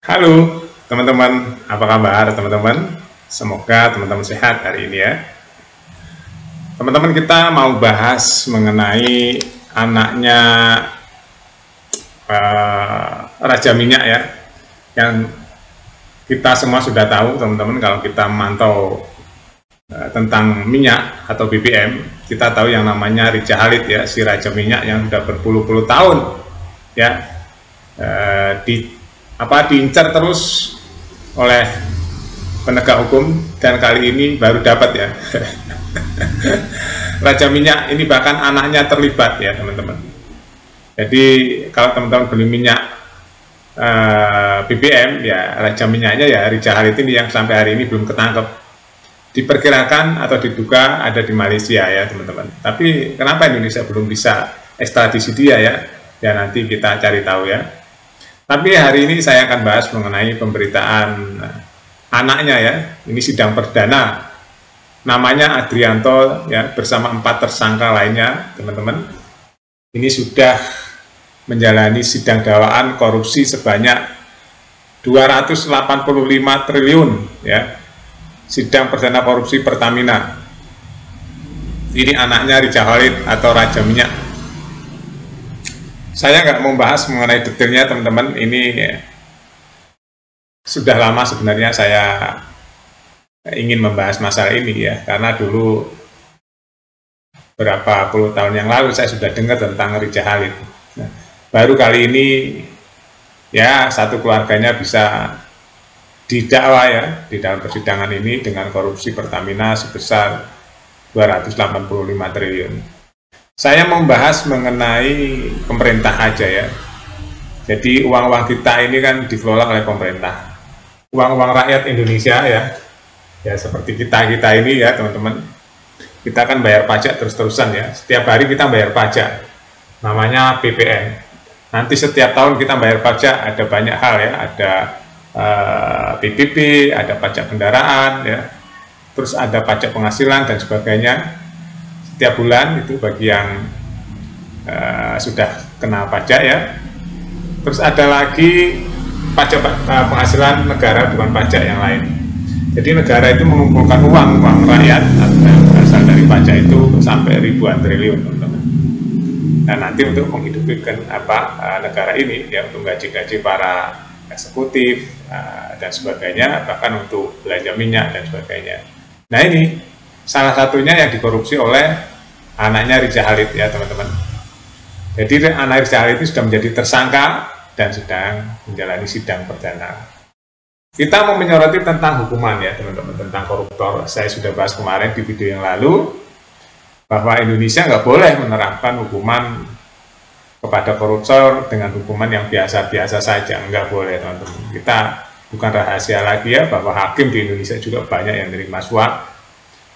Halo teman-teman, apa kabar teman-teman? Semoga teman-teman sehat hari ini ya. Teman-teman, kita mau bahas mengenai anaknya Raja Minyak ya, yang kita semua sudah tahu teman-teman. Kalau kita mantau tentang minyak atau BBM, kita tahu yang namanya Rija Khalid ya, si Raja Minyak yang sudah berpuluh-puluh tahun ya diincar terus oleh penegak hukum, dan kali ini baru dapat ya. Raja Minyak ini bahkan anaknya terlibat ya teman-teman. Jadi kalau teman-teman beli minyak BBM ya, Raja Minyaknya ya Rija Khalid ini yang sampai hari ini belum ketangkep. Diperkirakan atau diduga ada di Malaysia ya teman-teman. Tapi kenapa Indonesia belum bisa ekstradisi dia ya? Ya nanti kita cari tahu ya. Tapi hari ini saya akan bahas mengenai pemberitaan anaknya ya. Ini sidang perdana. Namanya Adrianto ya, bersama 4 tersangka lainnya teman-teman. Ini sudah menjalani sidang dakwaan korupsi sebanyak 285 triliun ya. Sidang perdana korupsi Pertamina. Ini anaknya Rija Khalid atau Raja Minyak. Saya nggak mau bahas mengenai detailnya teman-teman. Ini sudah lama sebenarnya saya ingin membahas masalah ini ya, karena dulu berapa puluh tahun yang lalu saya sudah dengar tentang Rija Khalid. Nah, baru kali ini ya satu keluarganya bisa didakwa ya di dalam persidangan ini dengan korupsi Pertamina sebesar 285 triliun. Saya membahas mengenai pemerintah aja ya. Jadi uang-uang kita ini kan dikelola oleh pemerintah. Uang-uang rakyat Indonesia ya. Ya seperti kita ini ya teman-teman. Kita kan bayar pajak terus-terusan ya. Setiap hari kita bayar pajak. Namanya PPN. Nanti setiap tahun kita bayar pajak, ada banyak hal ya. Ada PPP, ada pajak kendaraan ya, terus ada pajak penghasilan dan sebagainya. Setiap bulan itu bagi yang sudah kena pajak ya. Terus ada lagi pajak penghasilan negara, bukan pajak yang lain. Jadi negara itu mengumpulkan uang rakyat yang berasal dari pajak itu sampai ribuan triliun teman-teman. Dan nanti untuk menghidupi negara ini ya, untuk gaji-gaji para eksekutif dan sebagainya, bahkan untuk belanja minyak dan sebagainya. Nah ini salah satunya yang dikorupsi oleh anaknya Rija Khalid ya teman-teman. Jadi anak Rija Khalid itu sudah menjadi tersangka dan sedang menjalani sidang perdana. Kita mau menyoroti tentang hukuman ya teman-teman, tentang koruptor. Saya sudah bahas kemarin di video yang lalu bahwa Indonesia nggak boleh menerapkan hukuman kepada koruptor dengan hukuman yang biasa-biasa saja, nggak boleh teman-teman. Kita bukan rahasia lagi ya bahwa hakim di Indonesia juga banyak yang menerima suap.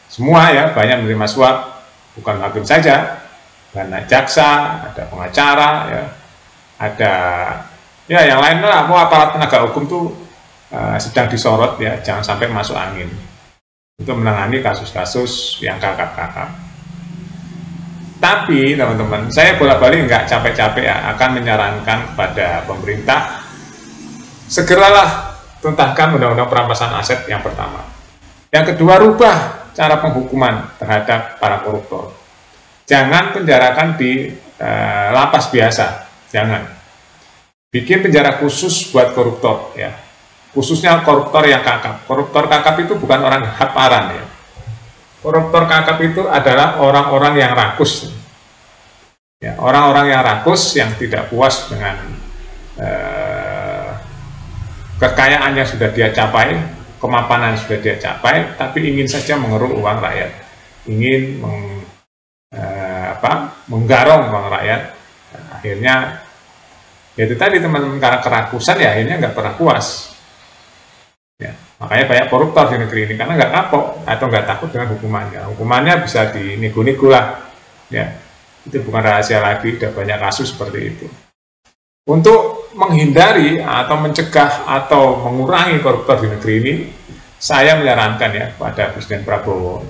Semua ya banyak menerima suap, bukan hakim saja, karena jaksa, ada pengacara ya, ada ya yang lain lah. Mau aparat penegak hukum tuh sedang disorot ya, jangan sampai masuk angin untuk menangani kasus-kasus yang kakap-kakap. Tapi teman-teman, saya bolak-balik nggak capek-capek ya, akan menyarankan kepada pemerintah segeralah tuntaskan undang-undang perampasan aset yang pertama. Yang kedua, rubah cara penghukuman terhadap para koruptor. Jangan penjarakan di lapas biasa, jangan. Bikin penjara khusus buat koruptor ya, khususnya koruptor yang kakap. Koruptor kakap itu bukan orang haparan ya. Koruptor kakap itu adalah orang-orang yang rakus, ya, orang-orang yang rakus yang tidak puas dengan kekayaan yang sudah dia capai, kemapanan yang sudah dia capai, tapi ingin saja mengeruk uang rakyat, ingin menggarong uang rakyat. Dan akhirnya, ya itu tadi teman-teman, karena kerakusan ya akhirnya nggak pernah puas. Ya, makanya banyak koruptor di negeri ini karena nggak kapok atau nggak takut dengan hukumannya. Hukumannya bisa dinego-nego lah. Ya, itu bukan rahasia lagi, sudah banyak kasus seperti itu. Untuk menghindari atau mencegah atau mengurangi koruptor di negeri ini, saya menyarankan ya pada Presiden Prabowo.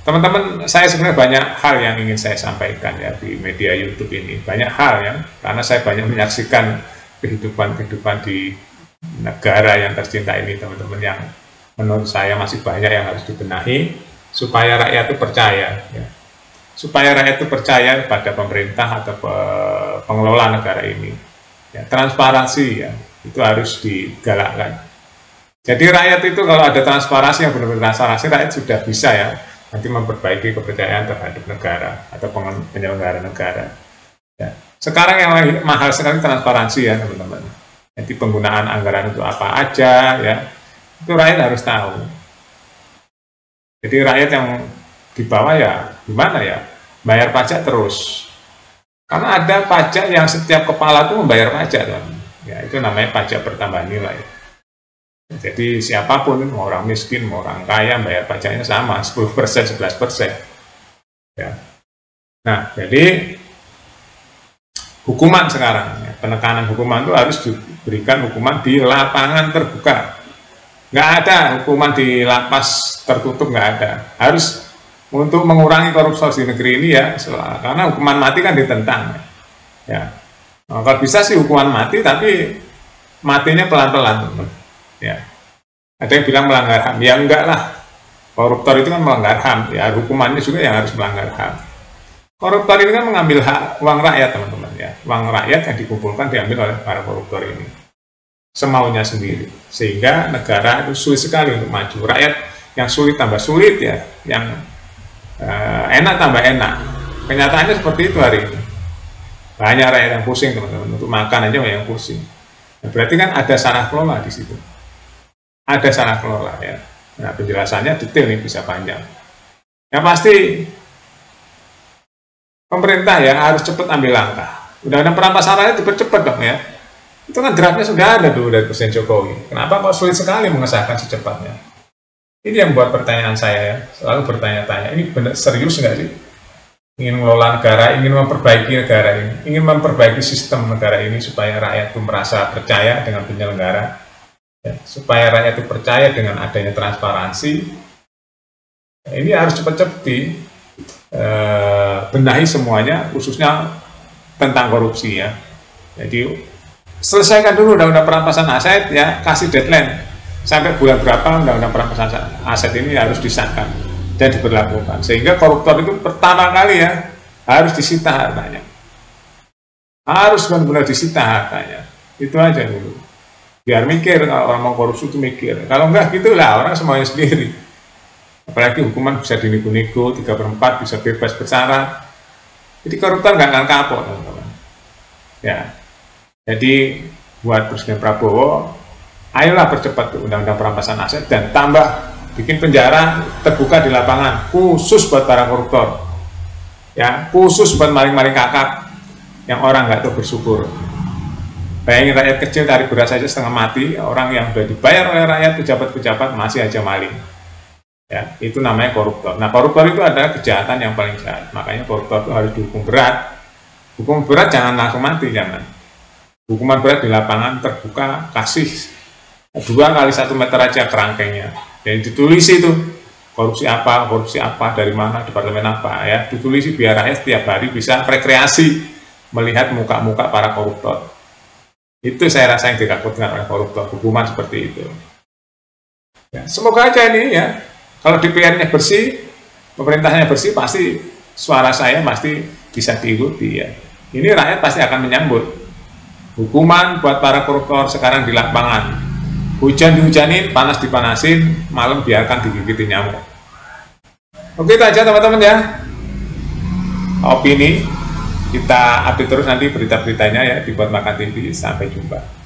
Teman-teman, saya sebenarnya banyak hal yang ingin saya sampaikan ya di media YouTube ini. Banyak hal ya, karena saya banyak menyaksikan kehidupan di negara yang tercinta ini, teman-teman, yang menurut saya masih banyak yang harus dibenahi supaya rakyat itu percaya, ya. Supaya rakyat itu percaya pada pemerintah atau pengelola negara ini, ya. Transparansi, ya, itu harus digalakkan. Jadi rakyat itu kalau ada transparansi yang benar-benar transparansi, rakyat sudah bisa, ya, nanti memperbaiki kepercayaan terhadap negara atau penyelenggara negara, ya. Sekarang yang mahal sekali transparansi, ya, teman-teman. Jadi penggunaan anggaran itu apa aja, ya, itu rakyat harus tahu. Jadi rakyat yang di bawah, ya gimana, ya, bayar pajak terus. Karena ada pajak yang setiap kepala itu membayar pajak, teman. Ya, itu namanya pajak bertambah nilai. Jadi siapapun, mau orang miskin, mau orang kaya, bayar pajaknya sama, 10%, 11%. Ya. Nah, jadi hukuman sekarang, ya, penekanan hukuman itu harus diberikan hukuman di lapangan terbuka. Nggak ada hukuman di lapas tertutup, nggak ada. Harus untuk mengurangi korupsi di negeri ini, ya, karena hukuman mati kan ditentang. Ya. Nah, kalau bisa sih hukuman mati, tapi matinya pelan-pelan. Ya. Ada yang bilang melanggar HAM, ya enggak lah. Koruptor itu kan melanggar HAM, ya hukumannya juga yang harus melanggar HAM. Koruptor ini kan mengambil hak uang rakyat, teman-teman, ya. Uang rakyat yang dikumpulkan diambil oleh para koruptor ini semaunya sendiri, sehingga negara itu sulit sekali untuk maju. Rakyat yang sulit tambah sulit, ya, yang enak tambah enak. Kenyataannya seperti itu hari ini. Banyak rakyat yang pusing, teman-teman, untuk makan aja yang pusing. Nah, berarti kan ada salah kelola di situ. Ada salah kelola, ya. Nah, penjelasannya detail nih, bisa panjang. Yang pasti pemerintah, ya, harus cepat ambil langkah. Undang-undang perampasan rakyat dipercepat dong, ya. Itu kan draftnya sudah ada dulu dari Presiden Jokowi. Kenapa kok sulit sekali mengesahkan secepatnya? Ini yang buat pertanyaan saya, ya. Selalu bertanya-tanya, ini benar serius nggak sih? Ingin mengelola negara, ingin memperbaiki negara ini, ingin memperbaiki sistem negara ini supaya rakyat itu merasa percaya dengan penyelenggara, ya, supaya rakyat itu percaya dengan adanya transparansi. Nah, ini harus cepat-cepat benahi semuanya, khususnya tentang korupsi, ya. Jadi selesaikan dulu undang-undang perampasan aset, ya, kasih deadline sampai bulan berapa undang-undang perampasan aset ini harus disahkan dan diberlakukan, sehingga koruptor itu pertama kali, ya, harus disita hartanya, harus benar-benar disita hartanya. Itu aja dulu, biar mikir. Kalau orang mau korupsi itu mikir, kalau enggak gitulah orang semuanya sendiri. Apalagi hukuman bisa dinego-nego 3/4, bisa bebas bersyarat. Jadi koruptor nggak akan kapok, teman-teman, ya. Jadi buat Presiden Prabowo, ayolah percepat undang-undang perampasan aset dan tambah bikin penjara terbuka di lapangan khusus buat para koruptor, ya, khusus buat maling-maling kakak yang orang nggak tahu bersyukur. Bayangin rakyat kecil tarik beras saja setengah mati, orang yang sudah dibayar oleh rakyat, pejabat-pejabat, masih aja maling, ya, itu namanya koruptor. Nah, koruptor itu adalah kejahatan yang paling jahat, makanya koruptor itu harus dihukum berat. Hukum berat jangan langsung mati, jangan. Hukuman berat di lapangan terbuka, kasih 2 kali 1 meter aja kerangkengnya, dan ditulis itu korupsi apa, dari mana, departemen apa, ya, ditulis biar rakyat setiap hari bisa rekreasi melihat muka-muka para koruptor. Itu saya rasa yang ditakutkan oleh koruptor, hukuman seperti itu. Ya, semoga aja ini, ya, kalau DPR-nya bersih, pemerintahnya bersih, pasti suara saya pasti bisa diikuti, ya. Ini rakyat pasti akan menyambut. Hukuman buat para koruptor sekarang di lapangan. Hujan dihujanin, panas dipanasin, malam biarkan digigiti nyamuk. Oke, itu aja, teman-teman, ya. Opini kita update terus nanti berita-beritanya, ya, di Buat Makan TV. Sampai jumpa.